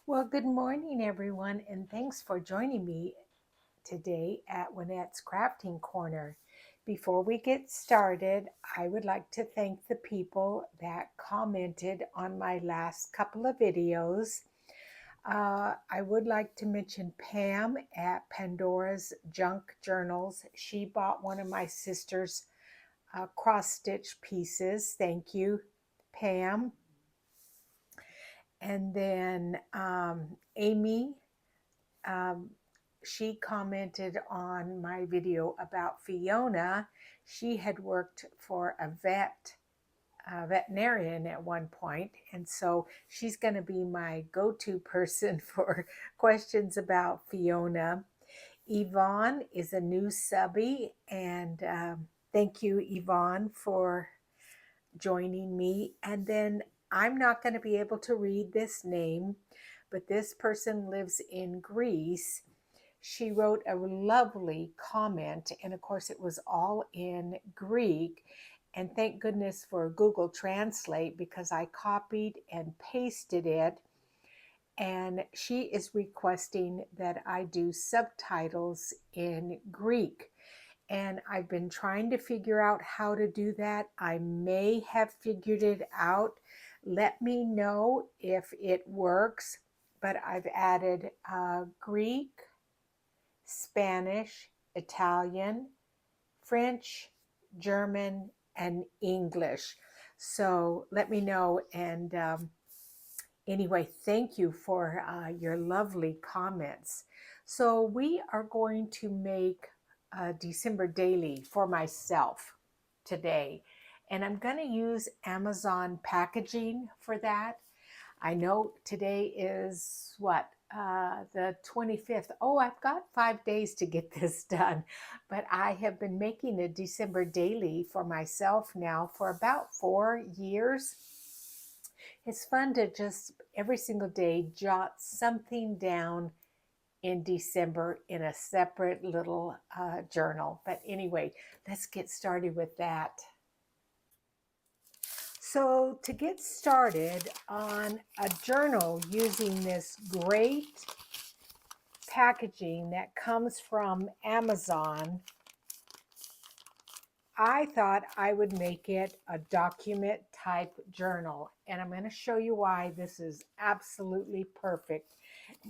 Well, good morning, everyone, and thanks for joining me today at Juanette's Crafting Corner. Before we get started, I would like to thank the people that commented on my last couple of videos. I would like to mention Pam at Pandora's Junk Journals. She bought one of my sister's cross stitch pieces. Thank you, Pam. And then Amy, um, she commented on my video about Fiona. She had worked for a veterinarian at one point, and so she's going to be my go-to person for questions about Fiona. Yvonne is a new subby, and thank you, Yvonne, for joining me. And then I'm not going to be able to read this name, but this person lives in Greece. She wrote a lovely comment, and of course, it was all in Greek. And thank goodness for Google Translate because I copied and pasted it. And she is requesting that I do subtitles in Greek. And I've been trying to figure out how to do that. I may have figured it out. Let me know if it works. But I've added Greek, Spanish, Italian, French, German, and English. So let me know. And anyway, thank you for your lovely comments. So we are going to make a December daily for myself today. And I'm going to use Amazon packaging for that. I know today is what? The 25th. Oh, I've got 5 days to get this done. But I have been making a December daily for myself now for about 4 years. It's fun to just every single day jot something down in December in a separate little journal. But anyway, let's get started with that. So, to get started on a journal using this great packaging that comes from Amazon, I thought I would make it a document type journal. And I'm going to show you why this is absolutely perfect.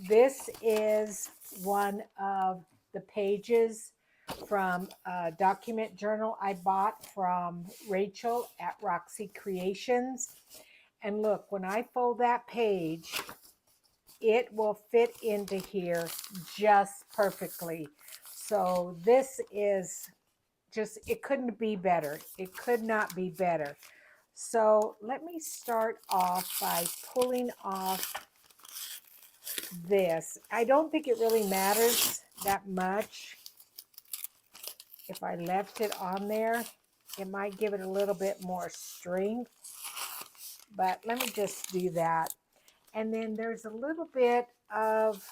This is one of the pages from a document journal I bought from Rachel at Roxy Creations. And look, when I fold that page, it will fit into here just perfectly. So this is just, it couldn't be better. It could not be better. So let me start off by pulling off this. I don't think it really matters that much. If I left it on there, it might give it a little bit more strength. But let me just do that. And then there's a little bit of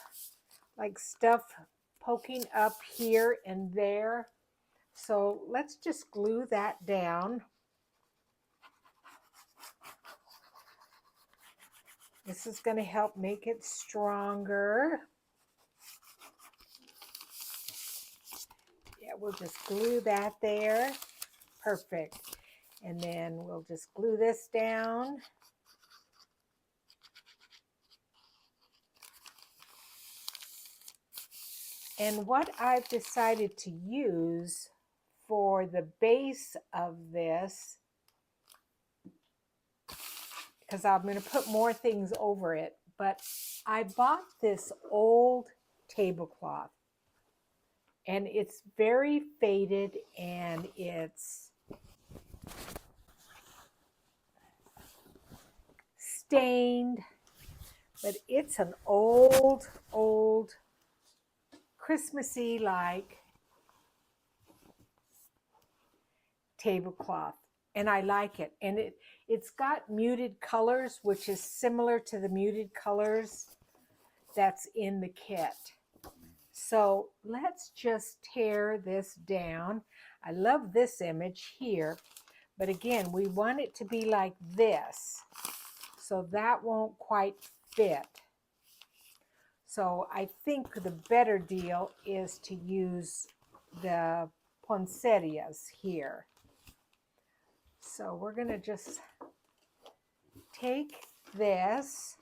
like stuff poking up here and there. So let's just glue that down. This is going to help make it stronger. Yeah, we'll just glue that there. Perfect. And then we'll just glue this down. And what I've decided to use for the base of this, because I'm going to put more things over it, but I bought this old tablecloth. And it's very faded and it's stained, but it's an old Christmassy like tablecloth. And I like it. And it's got muted colors, which is similar to the muted colors that's in the kit. So let's just tear this down. I love this image here, but again, we want it to be like this, so that won't quite fit. So I think the better deal is to use the poinsettias here. So we're going to just take this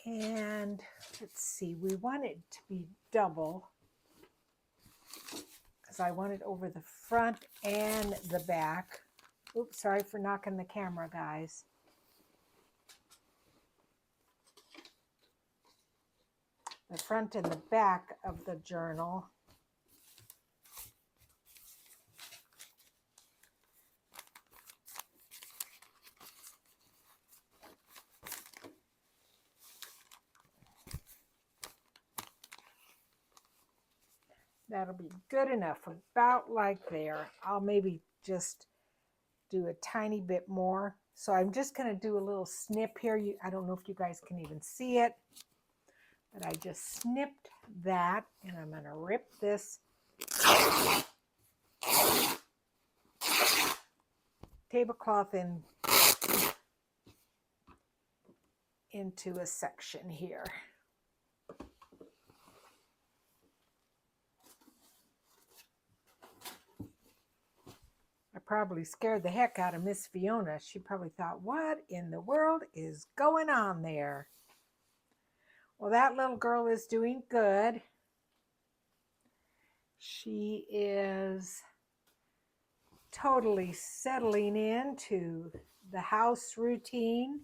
and let's see, we want it to be double because I want it over the front and the back. Oops, sorry for knocking the camera, guys. The front and the back of the journal. That'll be good enough, about like there. I'll maybe just do a tiny bit more. So I'm just going to do a little snip here. I don't know if you guys can even see it, but I just snipped that, and I'm going to rip this tablecloth into a section here. I probably scared the heck out of Miss Fiona. She probably thought, what in the world is going on there? Well, that little girl is doing good. She is totally settling into the house routine.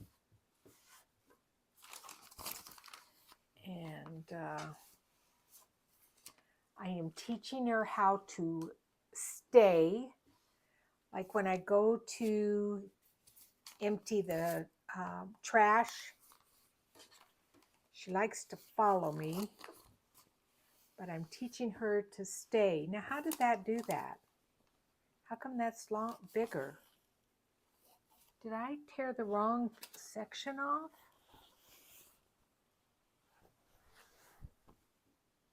And I am teaching her how to stay. Like when I go to empty the trash, she likes to follow me, but I'm teaching her to stay. Now, how did that do that? How come that's bigger? Did I tear the wrong section off?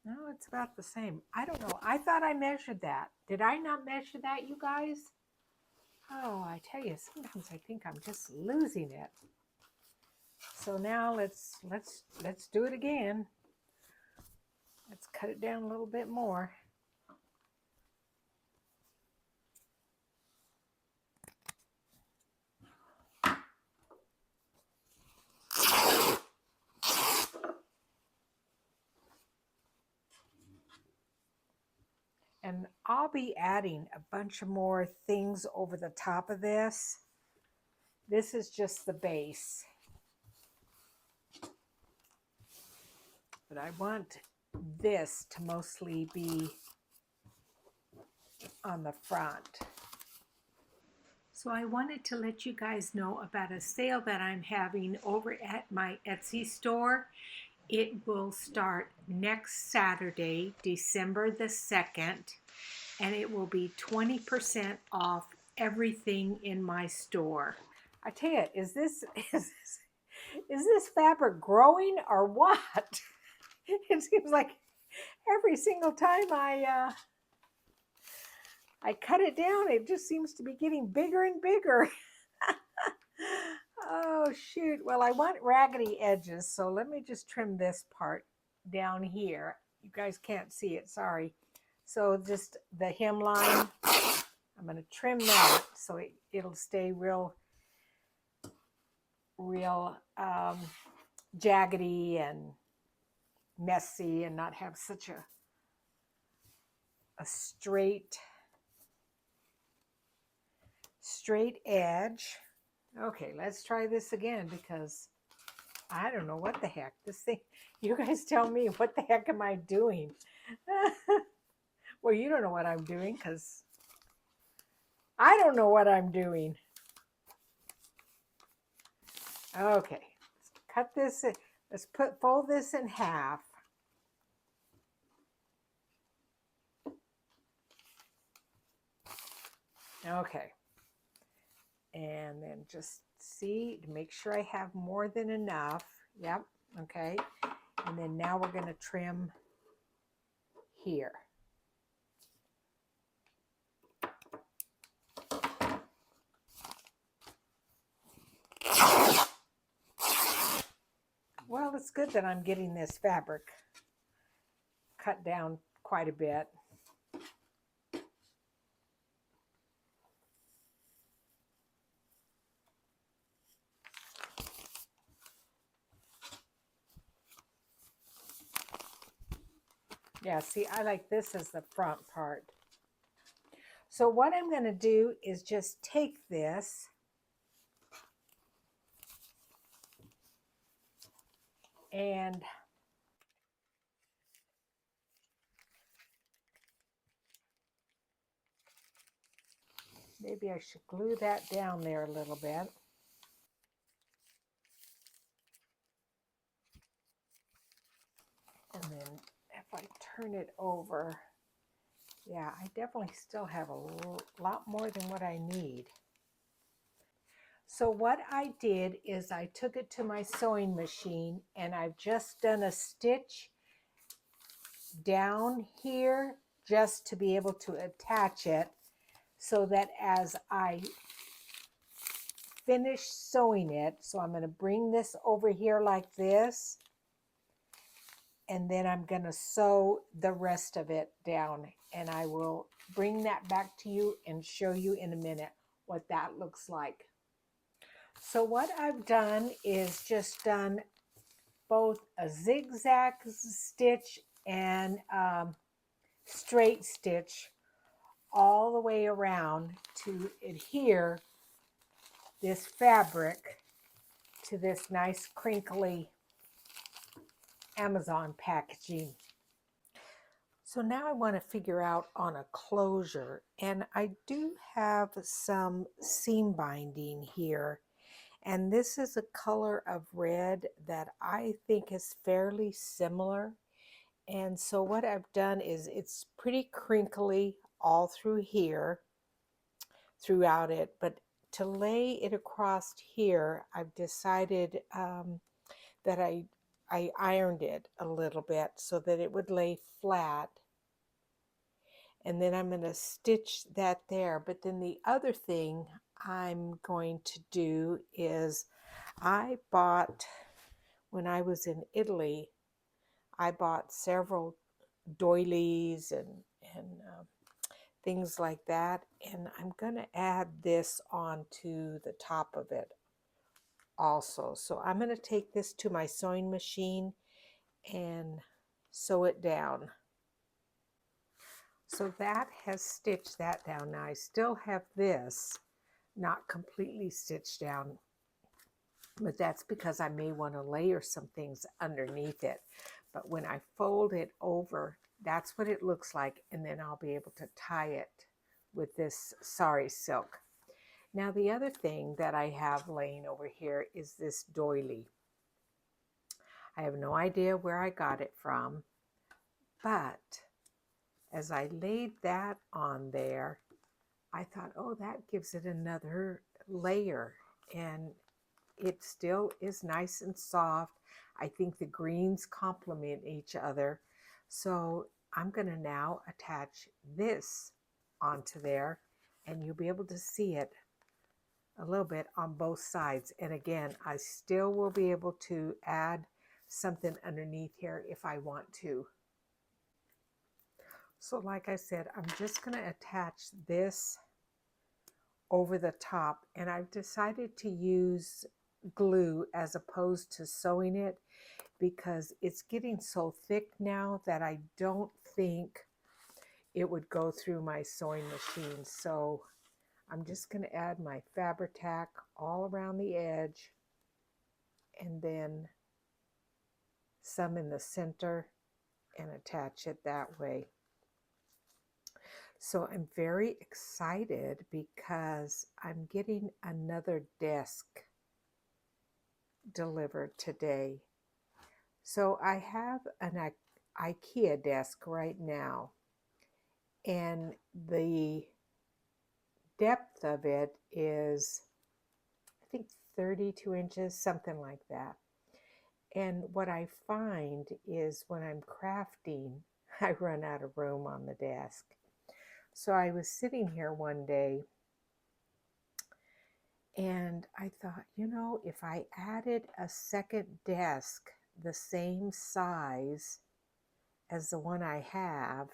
No, it's about the same. I don't know. I thought I measured that. Did I not measure that, you guys? Oh, I tell you, sometimes I think I'm just losing it. So now let's do it again. Let's cut it down a little bit more. And I'll be adding a bunch of more things over the top of this. This is just the base. But I want this to mostly be on the front. So I wanted to let you guys know about a sale that I'm having over at my Etsy store. It will start next Saturday, December the 2nd, and it will be 20% off everything in my store. I tell you, is this fabric growing or what? It seems like every single time I cut it down, it just seems to be getting bigger and bigger. Oh, shoot. Well, I want raggedy edges, so let me just trim this part down here. You guys can't see it, sorry. So just the hemline, I'm going to trim that so it'll stay real jaggedy and messy and not have such a straight edge. Okay, let's try this again because I don't know what the heck this thing. You guys tell me, what the heck am I doing? Well, you don't know what I'm doing because I don't know what I'm doing. Okay, let's cut this. Let's fold this in half. Okay. And then just see to make sure I have more than enough. Yep. Okay. And then now we're going to trim here. it's good that I'm getting this fabric cut down quite a bit. Yeah, see, I like this as the front part. So what I'm going to do is just take this and maybe I should glue that down there a little bit. And then if I turn it over, yeah, I definitely still have a lot more than what I need. So what I did is I took it to my sewing machine and I've just done a stitch down here just to be able to attach it, so that as I finish sewing it, so I'm going to bring this over here like this, and then I'm going to sew the rest of it down, and I will bring that back to you and show you in a minute what that looks like. So what I've done is just done both a zigzag stitch and straight stitch all the way around to adhere this fabric to this nice crinkly Amazon packaging. So now I want to figure out on a closure, and I do have some seam binding here, and this is a color of red that I think is fairly similar. And so what I've done is it's pretty crinkly all through here, throughout it, but to lay it across here, I've decided that I ironed it a little bit so that it would lay flat. And then I'm going to stitch that there. But then the other thing I'm going to do is I bought, when I was in Italy, I bought several doilies and things like that. And I'm going to add this onto the top of it also. So I'm going to take this to my sewing machine and sew it down. So that has stitched that down. Now I still have this not completely stitched down, but that's because I may want to layer some things underneath it. But when I fold it over, that's what it looks like, and then I'll be able to tie it with this sari silk. Now the other thing that I have laying over here is this doily. I have no idea where I got it from, but as I laid that on there, I thought, oh, that gives it another layer, and it still is nice and soft. I think the greens complement each other. So I'm going to now attach this onto there, and you'll be able to see it a little bit on both sides. And again, I still will be able to add something underneath here if I want to. So like I said, I'm just going to attach this over the top, and I've decided to use glue as opposed to sewing it because it's getting so thick now that I don't think it would go through my sewing machine. So I'm just going to add my Fabri-Tac all around the edge, and then some in the center, and attach it that way. So I'm very excited because I'm getting another desk delivered today. So I have an IKEA desk right now, and the depth of it is, I think, 32 inches, something like that. And what I find is when I'm crafting, I run out of room on the desk. So I was sitting here one day and I thought, you know, if I added a second desk the same size as the one I have,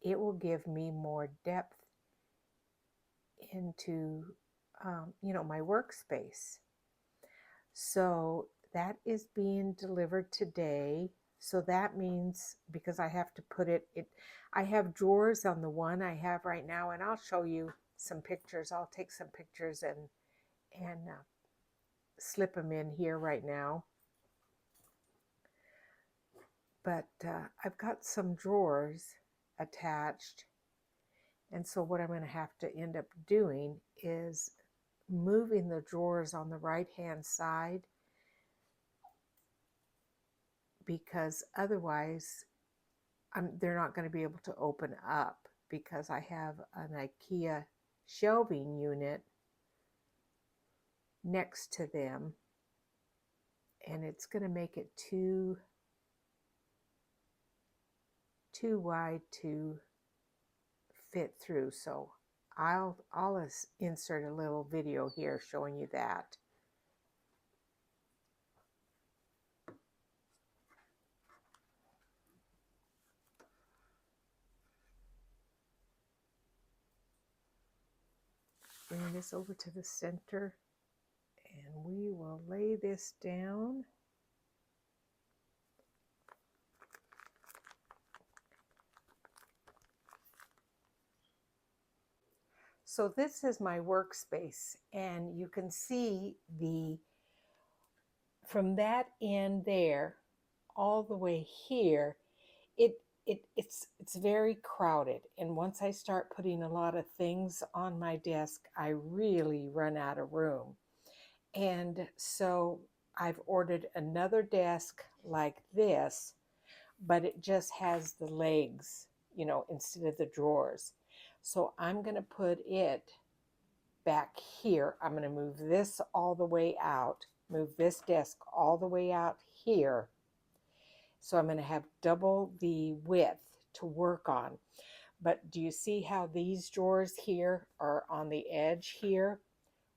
it will give me more depth into, my workspace. So that is being delivered today. So that means, because I have to put I have drawers on the one I have right now, and I'll show you some pictures. I'll take some pictures and slip them in here right now. But I've got some drawers attached. And so what I'm going to have to end up doing is moving the drawers on the right-hand side, because otherwise they're not going to be able to open up, because I have an IKEA shelving unit next to them, and it's going to make it too wide to fit through. So I'll insert a little video here showing you that. Bring this over to the center, and we will lay this down. So this is my workspace, and you can see from that end there all the way here, it's very crowded. And once I start putting a lot of things on my desk, I really run out of room. And so I've ordered another desk like this, but it just has the legs, instead of the drawers. So I'm going to put it back here. I'm going to move this all the way out, move this desk all the way out here. So I'm going to have double the width to work on. But do you see how these drawers here are on the edge here?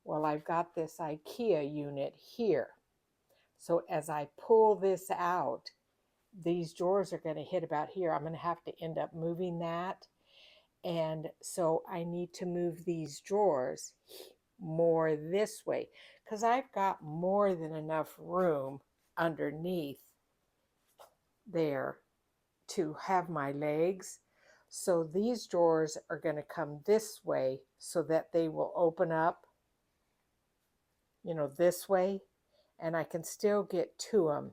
Well, I've got this IKEA unit here. So as I pull this out, these drawers are going to hit about here. I'm going to have to end up moving that. And so I need to move these drawers more this way, because I've got more than enough room underneath there to have my legs. So these drawers are going to come this way so that they will open up, this way, and I can still get to them.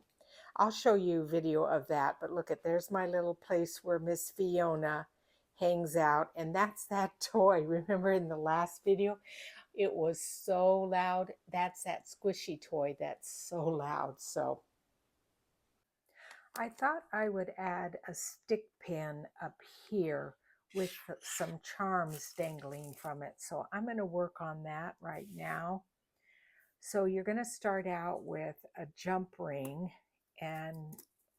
I'll show you a video of that, but look there's my little place where Miss Fiona hangs out, and that's that toy. Remember in the last video, it was so loud. That's that squishy toy that's so loud. So I thought I would add a stick pin up here with some charms dangling from it. So I'm going to work on that right now. So you're going to start out with a jump ring, and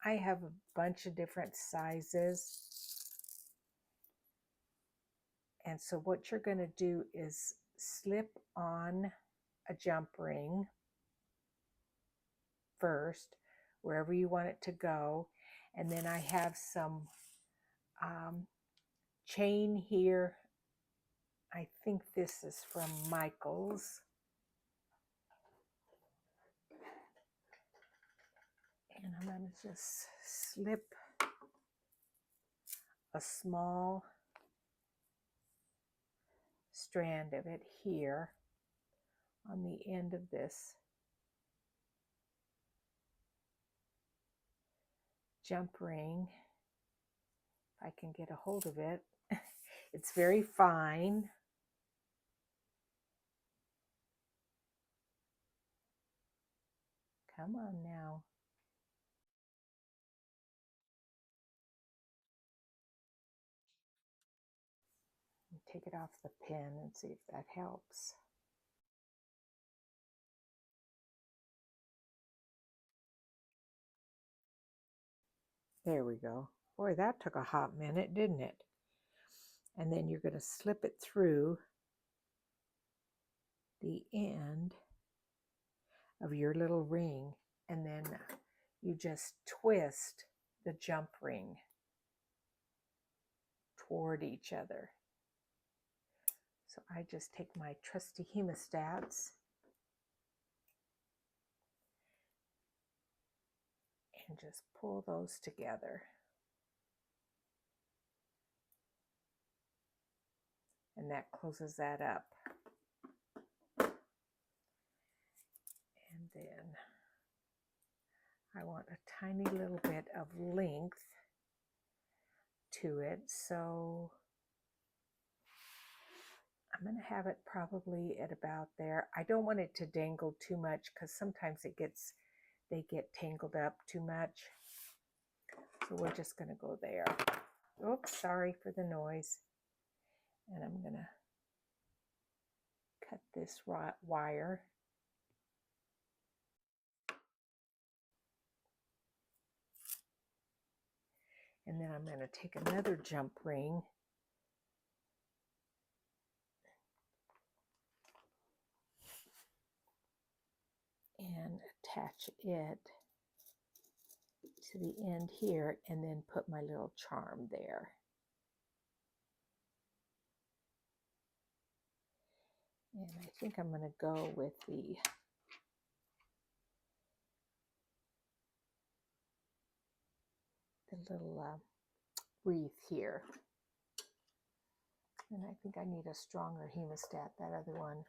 I have a bunch of different sizes. And so what you're going to do is slip on a jump ring first, wherever you want it to go. And then I have some chain here. I think this is from Michael's. And I'm going to just slip a small strand of it here on the end of this jump ring, if I can get a hold of it. It's very fine. Come on now. Take it off the pin and see if that helps. There we go. Boy, that took a hot minute, didn't it? And then you're going to slip it through the end of your little ring, and then you just twist the jump ring toward each other. So I just take my trusty hemostats and just pull those together. And that closes that up. And then I want a tiny little bit of length to it, so I'm going to have it probably at about there. I don't want it to dangle too much because sometimes they get tangled up too much. So we're just going to go there. Oops, sorry for the noise. And I'm going to cut this wire. And then I'm going to take another jump ring and attach it to the end here, and then put my little charm there. And I think I'm going to go with the little wreath here. And I think I need a stronger hemostat. That other one,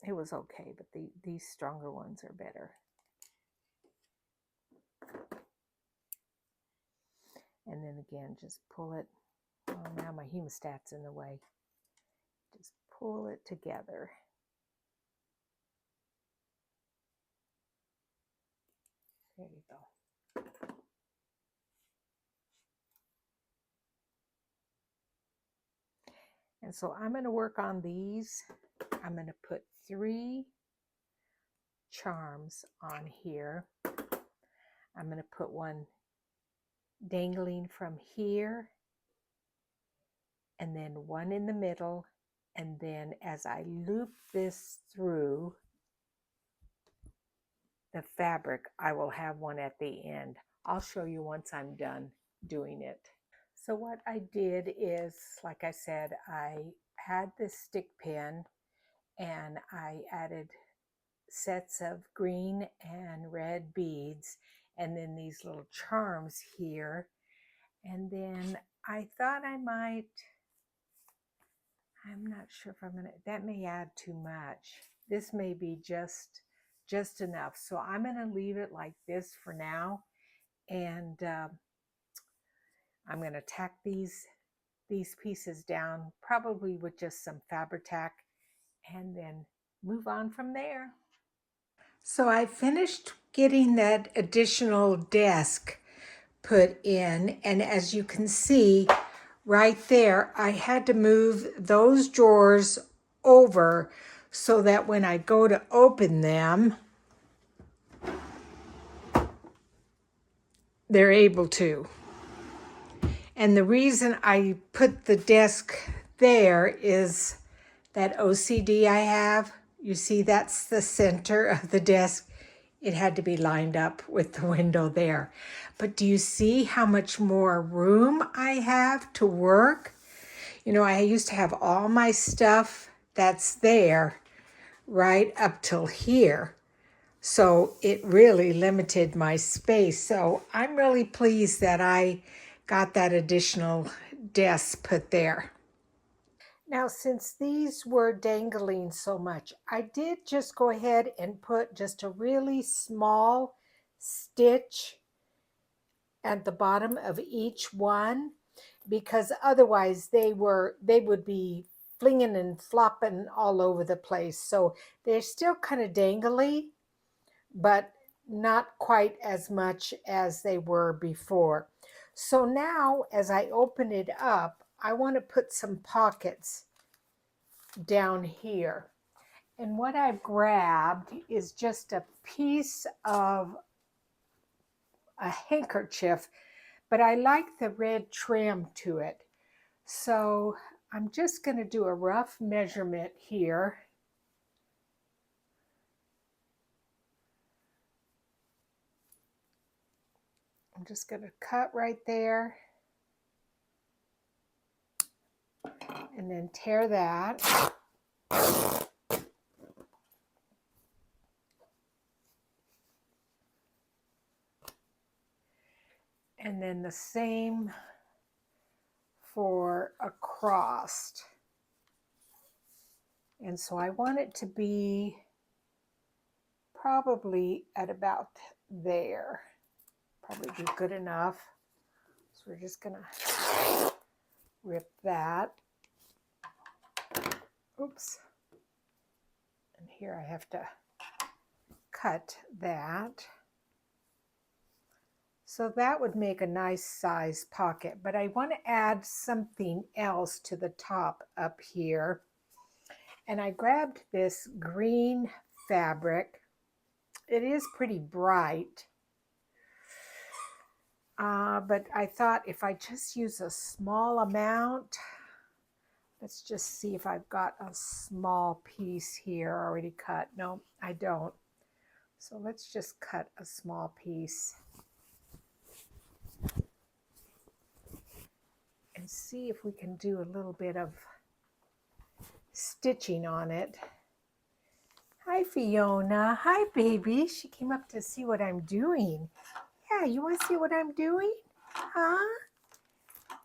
it was okay, but these stronger ones are better. And then again, just pull it. Oh, now my hemostat's in the way. Just pull it together. There you go. And so I'm going to work on these. I'm going to put 3 charms on here. I'm going to put one dangling from here, and then one in the middle, and then as I loop this through the fabric, I will have one at the end. I'll show you once I'm done doing it. So what I did is, like I said, I had this stick pin and I added sets of green and red beads, and then these little charms here. And then I thought I'm not sure if I'm gonna, that may add too much. This may be just enough. So I'm gonna leave it like this for now. And I'm gonna tack these pieces down, probably with just some Fabri-Tac, and then move on from there. So I finished getting that additional desk put in, and as you can see right there, I had to move those drawers over so that when I go to open them, they're able to. And the reason I put the desk there is that OCD I have. You see, that's the center of the desk. It had to be lined up with the window there. But do you see how much more room I have to work? You know, I used to have all my stuff that's there right up till here. So it really limited my space. So I'm really pleased that I got that additional desk put there. Now, since these were dangling so much, I did just go ahead and put just a really small stitch at the bottom of each one, because otherwise they would be flinging and flopping all over the place. So they're still kind of dangly, but not quite as much as they were before. So now as I open it up, I want to put some pockets down here. And what I've grabbed is just a piece of a handkerchief, but I like the red trim to it. So I'm just going to do a rough measurement here. I'm just going to cut right there and then tear that. And then the same for across. And so I want it to be probably at about there. Probably be good enough. So we're just gonna rip that. Oops. And here I have to cut that. So that would make a nice size pocket, but I want to add something else to the top up here. And I grabbed this green fabric. It is pretty bright, but I thought if I just use a small amount, let's just see if I've got a small piece here already cut. No, I don't. So let's just cut a small piece and see if we can do a little bit of stitching on it. Hi, Fiona. Hi, baby. She came up to see what I'm doing. Yeah, you want to see what I'm doing? Huh?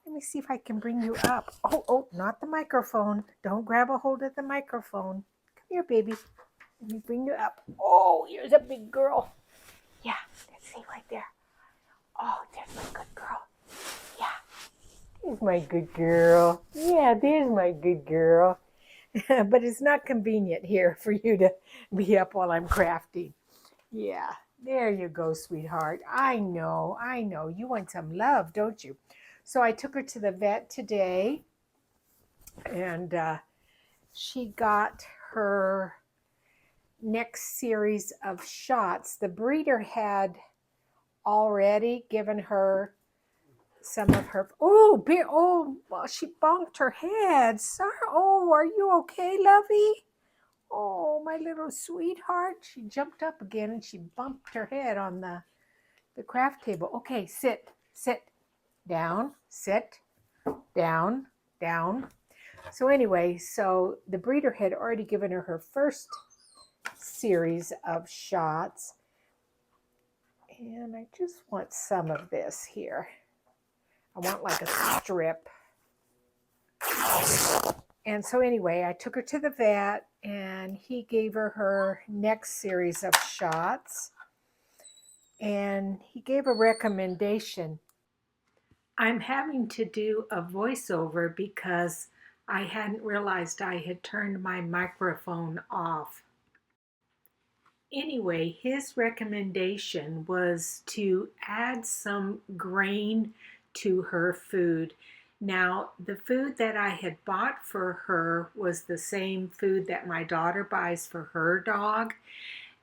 Let me see if I can bring you up. Oh, not the microphone. Don't grab a hold of the microphone. Come here, baby. Let me bring you up. Oh, here's a big girl. Yeah, let's see right there. Oh, there's my good girl. Yeah, there's my good girl. Yeah, there's my good girl. But it's not convenient here for you to be up while I'm crafting. Yeah, there you go, sweetheart. I know. You want some love, don't you? So I took her to the vet today, and she got her next series of shots. The breeder had already given her some of her, well, she bonked her head. Sorry. Oh, are you okay, lovey? Oh, my little sweetheart. She jumped up again and she bumped her head on the craft table. Okay, sit, down, sit, down. So anyway, so the breeder had already given her first series of shots. And I just want some of this here. I want like a strip. And so anyway, I took her to the vet and he gave her next series of shots. And he gave a recommendation. I'm having to do a voiceover because I hadn't realized I had turned my microphone off. Anyway, his recommendation was to add some grain to her food. Now, the food that I had bought for her was the same food that my daughter buys for her dog,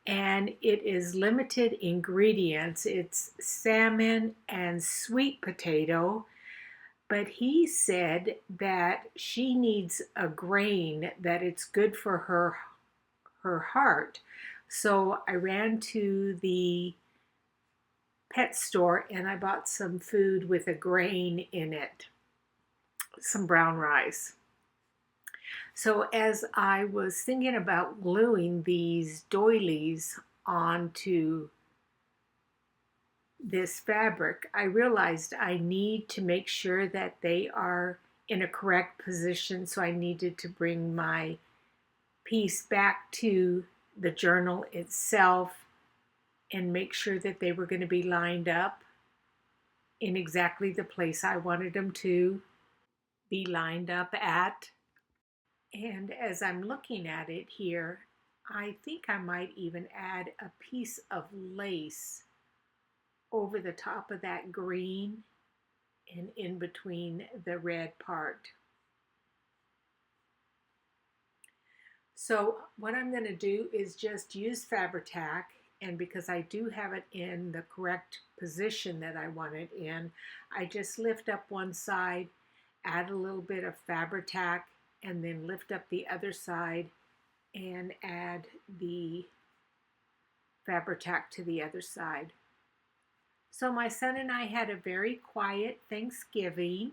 and it is limited ingredients. It's salmon and sweet potato, but he said that she needs a grain, that it's good for her heart. So I ran to the pet store and I bought some food with a grain in it, some brown rice. So as I was thinking about gluing these doilies onto this fabric, I realized I need to make sure that they are in a correct position. So I needed to bring my piece back to the journal itself and make sure that they were going to be lined up in exactly the place I wanted them to be lined up at. And as I'm looking at it here, I think I might even add a piece of lace over the top of that green and in between the red part. So what I'm going to do is just use Fabri-Tac, and because I do have it in the correct position that I want it in, I just lift up one side, add a little bit of Fabri-Tac, and then lift up the other side and add the Fabri-Tac to the other side. So my son and I had a very quiet Thanksgiving.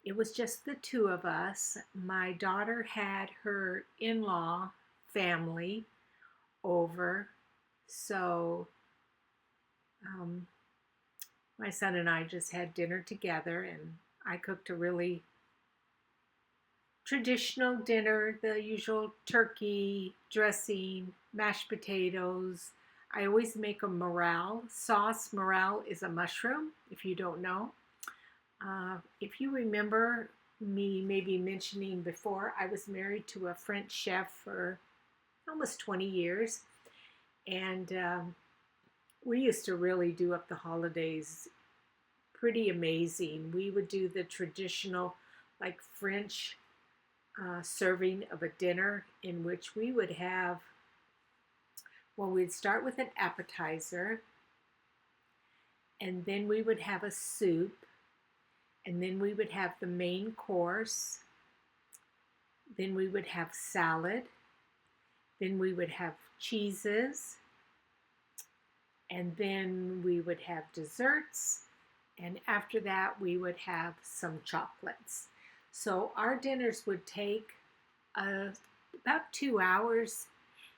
It was just the two of us. My daughter had her in-law family over. So um, my son and I just had dinner together, and I cooked a really traditional dinner, the usual turkey, dressing, mashed potatoes. I always make a morale sauce. Morale is a mushroom, if you don't know. If you remember me maybe mentioning before, I was married to a French chef for almost 20 years. And we used to really do up the holidays pretty amazing. We would do the traditional, like French serving of a dinner in which we would have, well, we'd start with an appetizer, and then we would have a soup, and then we would have the main course, then we would have salad, then we would have cheeses, and then we would have desserts, and after that we would have some chocolates. So our dinners would take about 2 hours,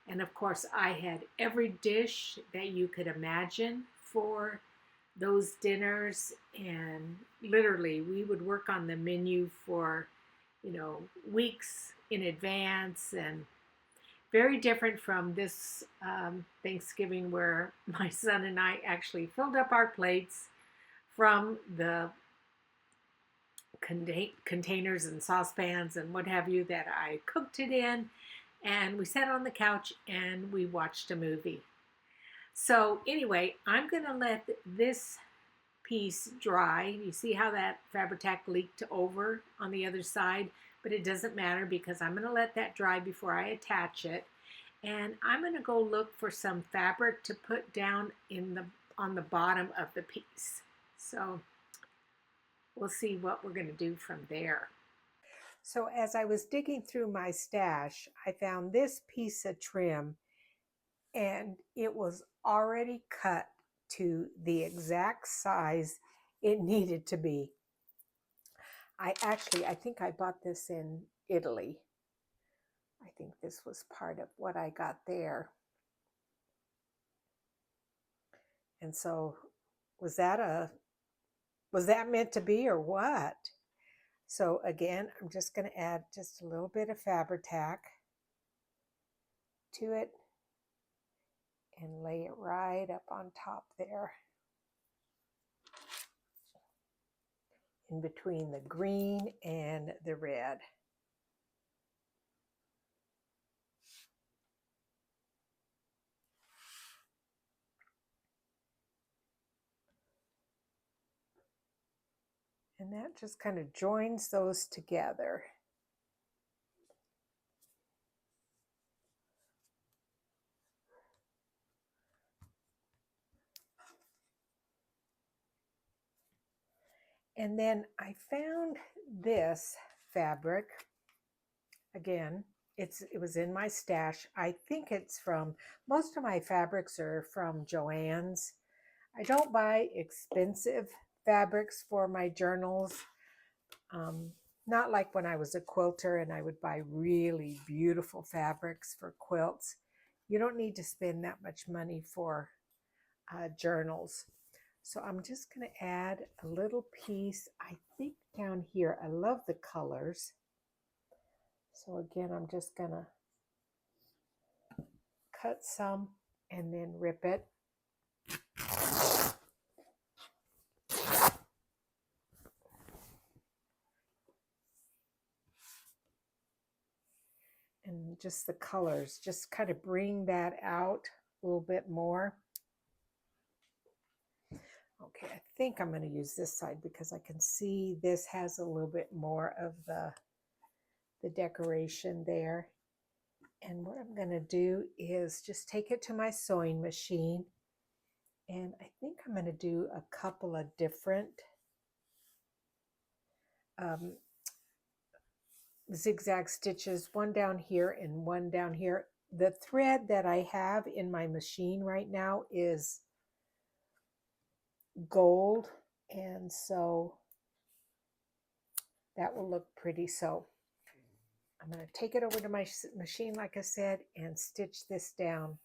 and of course I had every dish that you could imagine for those dinners, and literally we would work on the menu for, weeks in advance, and very different from this Thanksgiving where my son and I actually filled up our plates from the containers and saucepans and what have you that I cooked it in, and we sat on the couch and we watched a movie. So anyway, I'm going to let this piece dry. You see how that Fabri-Tac leaked over on the other side, but it doesn't matter because I'm going to let that dry before I attach it. And I'm going to go look for some fabric to put down on the bottom of the piece. So we'll see what we're going to do from there. So as I was digging through my stash, I found this piece of trim, and it was already cut to the exact size it needed to be. I think I bought this in Italy. I think this was part of what I got there. And so was that meant to be or what? So again, I'm just going to add just a little bit of Fabri-Tac to it and lay it right up on top there, in between the green and the red. And that just kind of joins those together. And then I found this fabric. Again, it was in my stash. I think it's from, most of my fabrics are from Joann's. I don't buy expensive fabrics for my journals. Not like when I was a quilter and I would buy really beautiful fabrics for quilts. You don't need to spend that much money for journals. So I'm just going to add a little piece, I think down here. I love the colors. So again, I'm just going to cut some and then rip it. And just the colors, just kind of bring that out a little bit more. Okay, I think I'm going to use this side because I can see this has a little bit more of the decoration there. And what I'm going to do is just take it to my sewing machine, and I think I'm going to do a couple of different zigzag stitches, one down here and one down here. The thread that I have in my machine right now is gold, and so that will look pretty. So I'm going to take it over to my machine, like I said, and stitch this down.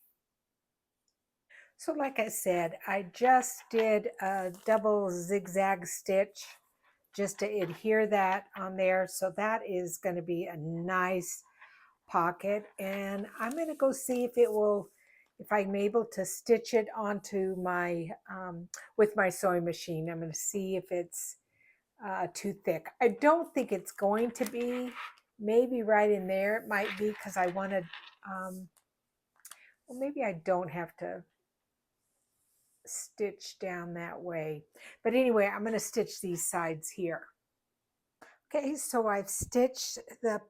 So like I said, I just did a double zigzag stitch just to adhere that on there. So that is going to be a nice pocket. And I'm going to go see if it will, if I'm able to stitch it onto my, with my sewing machine. I'm going to see if it's too thick. I don't think it's going to be. Maybe right in there it might be, because I want to, well, maybe I don't have to stitch down that way. But anyway, I'm going to stitch these sides here. Okay, so I've stitched the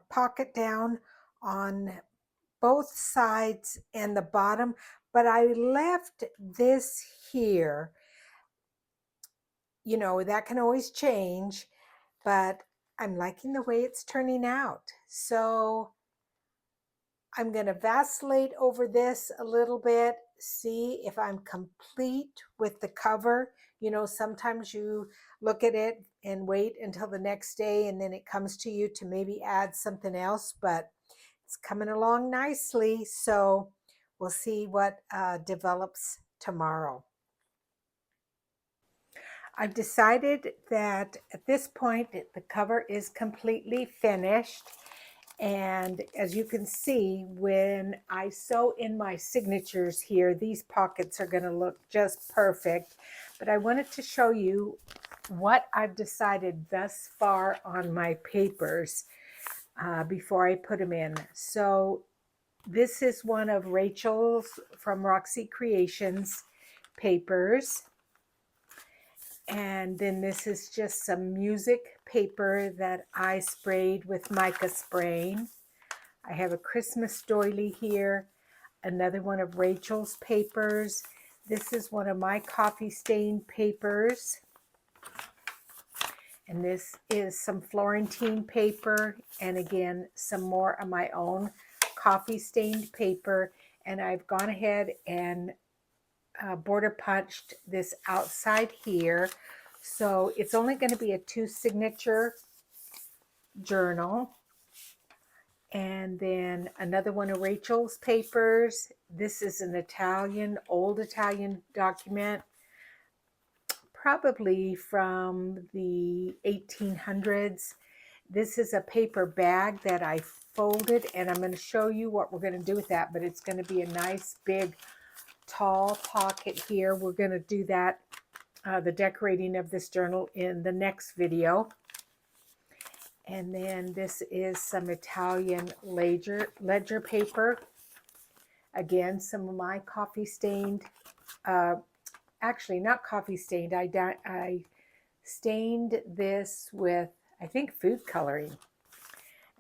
pocket down on both sides and the bottom, but I left this here. You know, that can always change, but I'm liking the way it's turning out. So I'm going to vacillate over this a little bit, see if I'm complete with the cover. You know, sometimes you look at it and wait until the next day and then it comes to you to maybe add something else, but it's coming along nicely. So we'll see what develops tomorrow. I've decided that at this point the cover is completely finished. And as you can see, when I sew in my signatures here, these pockets are going to look just perfect. But I wanted to show you what I've decided thus far on my papers before I put them in. So this is one of Rachel's from Roxy Creations papers. And then this is just some music paper that I sprayed with mica spraying. I have a Christmas doily here, another one of Rachel's papers. This is one of my coffee stained papers. And this is some Florentine paper, and again, some more of my own coffee stained paper. And I've gone ahead and border punched this outside here. So it's only going to be a 2 signature journal. And then another one of Rachel's papers. This is an Italian, old Italian document, probably from the 1800s. This is a paper bag that I folded, and I'm going to show you what we're going to do with that, but it's going to be a nice big tall pocket here. We're going to do that, the decorating of this journal, in the next video. And then this is some Italian ledger paper. Again, some of my coffee stained, actually not coffee stained, I stained this with, I think, food coloring.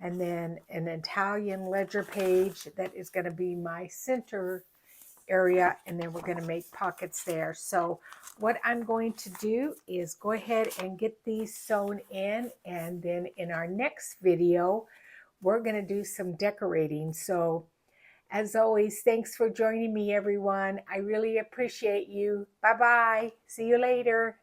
And then an Italian ledger page that is going to be my center area, and then we're going to make pockets there. So what I'm going to do is go ahead and get these sewn in, and then in our next video we're going to do some decorating. So as always, thanks for joining me, everyone. I really appreciate you. Bye bye. See you later.